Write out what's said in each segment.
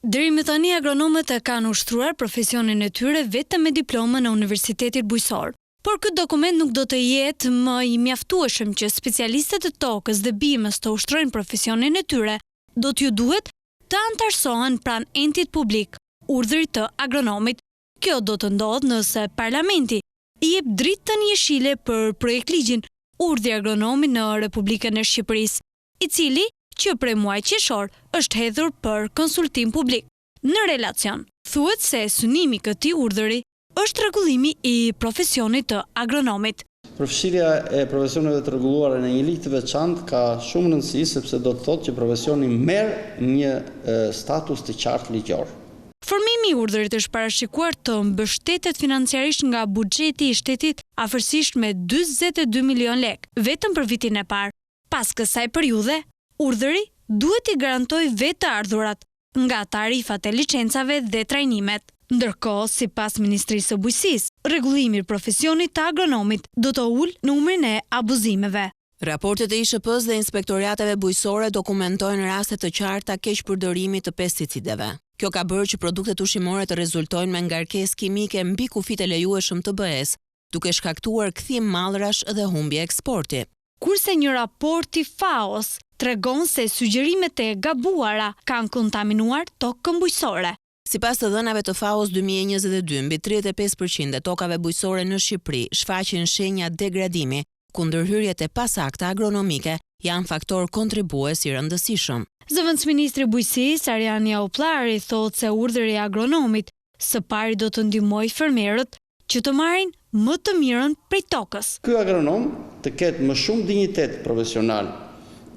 Deri më tani agronomët e kanë ushtruar profesionin e tyre vetëm me diplomën e Universitetit Bujësor. Por këtë dokument nuk do të jetë më i mjaftueshëm që specialistët e tokës dhe bimës të ushtrojnë profesionin e tyre, do t'ju duhet të antarësohen pranë entit publik, urdhrit të agronomit. Kjo do të ndodhë nëse parlamenti i jep dritën jeshile për projekt ligjin urdhri agronomit në Republikën e Shqipërisë, i cili që prej muaj qershor është hedhur për konsultim publik. Në relacion, thuhet se synimi këtij urdhri është rregullimi i profesionit të agronomit. Përfshirja e profesioneve të rregulluara në një ligj të veçantë ka shumë rëndësi sepse do të thotë që profesioni merr një status të qartë ligjor. Formimi i urdhrit është parashikuar të mbështetet financiarisht nga buxheti i shtetit afërsisht me 42 milion lekë, vetëm për vitin e parë. Pas kësaj periudhe, urdhri duhet i garantoj vetë të ardhurat nga tarifat e licencave dhe trajnimet. Ndërkohë, sipas Ministrisë së Bujqësisë, rregullimi i profesionit të agronomit do të ulë numrin e abuzimeve. Raportet e ISHP-s dhe inspektorateve bujqësore dokumentojnë raste të qarta keqpërdorimit të pesticideve. Kjo ka bërë që produktet ushqimore të rezultojnë me ngarkesë kimike mbi kufit e lejueshëm të BE-s, duke shkaktuar kthim mallrash dhe humbje eksporti. Kurse një raport i FAO-s tregon se sugjerimet e gabuara kanë kontaminuar tokën bujqësore. Sipas të dhënave të FAO-s 2022, mbi 35% e tokave bujqësore në Shqipëri shfaqin shenja degradimi, ku ndërhyrjet e pasakta agronomike janë faktor kontribues i rëndësishëm. Zëvendësministri i Bujqësisë Arjani Aullari thotë se urdhri i agronomit së pari do të ndihmojë fermerët që të marrin më të mirën prej tokës. Ky agronom të ketë më shumë dinjitet profesional,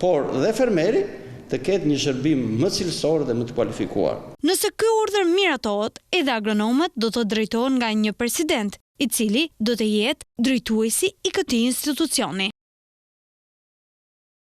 por dhe fermeri të ketë një shërbim më cilësor dhe më të kualifikuar. Nëse ky urdhër miratohet, edhe agronomët do të drejtohen nga një president, i cili do të jetë drejtuesi i këtij institucioni.